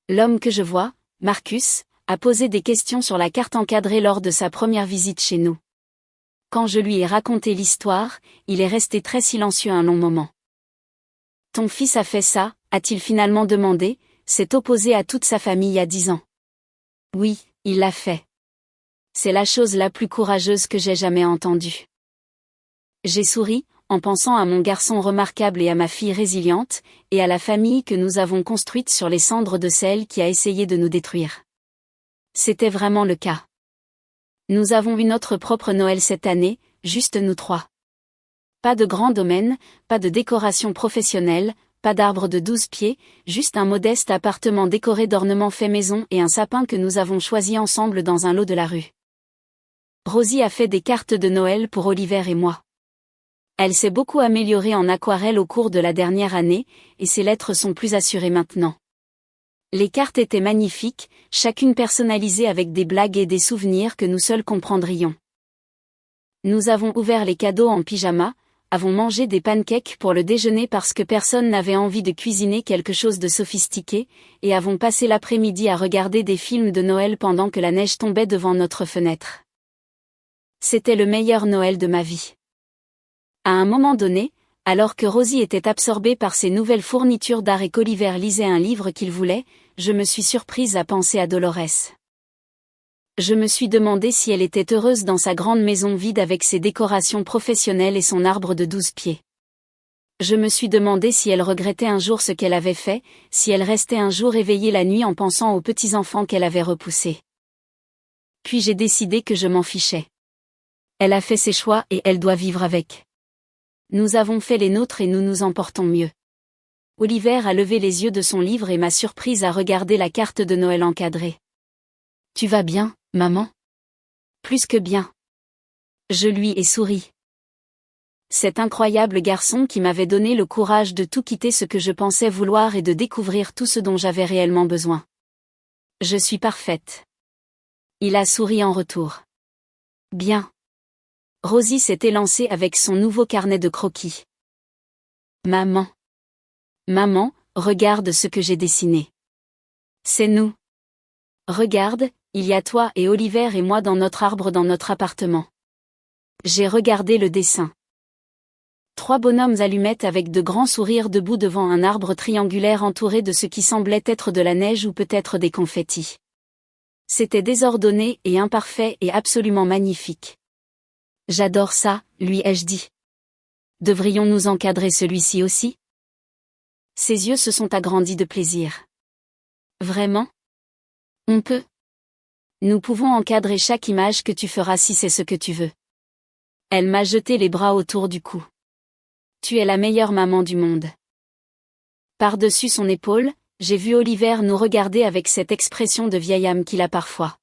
L'homme que je vois, Marcus, a posé des questions sur la carte encadrée lors de sa première visite chez nous. Quand je lui ai raconté l'histoire, il est resté très silencieux un long moment. « Ton fils a fait ça ?» a-t-il finalement demandé, s'est opposé à toute sa famille à 10 ans. « Oui, il l'a fait. C'est la chose la plus courageuse que j'ai jamais entendue. » J'ai souri, en pensant à mon garçon remarquable et à ma fille résiliente, et à la famille que nous avons construite sur les cendres de celle qui a essayé de nous détruire. C'était vraiment le cas. Nous avons eu notre propre Noël cette année, juste nous trois. Pas de grand domaine, pas de décoration professionnelle, pas d'arbre de 12 pieds, juste un modeste appartement décoré d'ornements faits maison et un sapin que nous avons choisi ensemble dans un lot de la rue. Rosie a fait des cartes de Noël pour Oliver et moi. Elle s'est beaucoup améliorée en aquarelle au cours de la dernière année, et ses lettres sont plus assurées maintenant. Les cartes étaient magnifiques, chacune personnalisée avec des blagues et des souvenirs que nous seuls comprendrions. Nous avons ouvert les cadeaux en pyjama, avons mangé des pancakes pour le déjeuner parce que personne n'avait envie de cuisiner quelque chose de sophistiqué, et avons passé l'après-midi à regarder des films de Noël pendant que la neige tombait devant notre fenêtre. C'était le meilleur Noël de ma vie. À un moment donné, alors que Rosie était absorbée par ses nouvelles fournitures d'art et qu'Oliver lisait un livre qu'il voulait, je me suis surprise à penser à Dolores. Je me suis demandé si elle était heureuse dans sa grande maison vide avec ses décorations professionnelles et son arbre de 12 pieds. Je me suis demandé si elle regrettait un jour ce qu'elle avait fait, si elle restait un jour éveillée la nuit en pensant aux petits-enfants qu'elle avait repoussés. Puis j'ai décidé que je m'en fichais. Elle a fait ses choix et elle doit vivre avec. Nous avons fait les nôtres et nous nous en portons mieux. Oliver a levé les yeux de son livre et m'a surprise à regarder la carte de Noël encadrée. « Tu vas bien, maman ? » »« Plus que bien. » Je lui ai souri. Cet incroyable garçon qui m'avait donné le courage de tout quitter ce que je pensais vouloir et de découvrir tout ce dont j'avais réellement besoin. Je suis parfaite. Il a souri en retour. Bien. Rosie s'est élancée avec son nouveau carnet de croquis. Maman. Maman, regarde ce que j'ai dessiné. C'est nous. Regarde, il y a toi et Oliver et moi dans notre arbre dans notre appartement. J'ai regardé le dessin. 3 bonhommes allumettes avec de grands sourires debout devant un arbre triangulaire entouré de ce qui semblait être de la neige ou peut-être des confettis. C'était désordonné et imparfait et absolument magnifique. J'adore ça, lui ai-je dit. Devrions-nous encadrer celui-ci aussi ? Ses yeux se sont agrandis de plaisir. Vraiment ? On peut. Nous pouvons encadrer chaque image que tu feras si c'est ce que tu veux. Elle m'a jeté les bras autour du cou. Tu es la meilleure maman du monde. Par-dessus son épaule, j'ai vu Oliver nous regarder avec cette expression de vieille âme qu'il a parfois.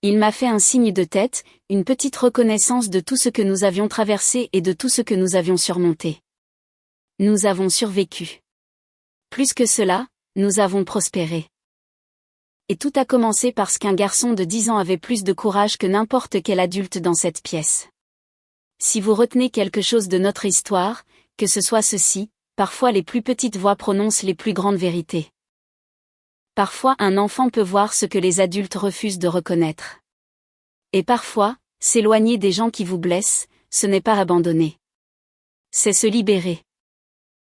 Il m'a fait un signe de tête, une petite reconnaissance de tout ce que nous avions traversé et de tout ce que nous avions surmonté. Nous avons survécu. Plus que cela, nous avons prospéré. Et tout a commencé parce qu'un garçon de 10 ans avait plus de courage que n'importe quel adulte dans cette pièce. Si vous retenez quelque chose de notre histoire, que ce soit ceci, parfois les plus petites voix prononcent les plus grandes vérités. Parfois un enfant peut voir ce que les adultes refusent de reconnaître. Et parfois, s'éloigner des gens qui vous blessent, ce n'est pas abandonner. C'est se libérer.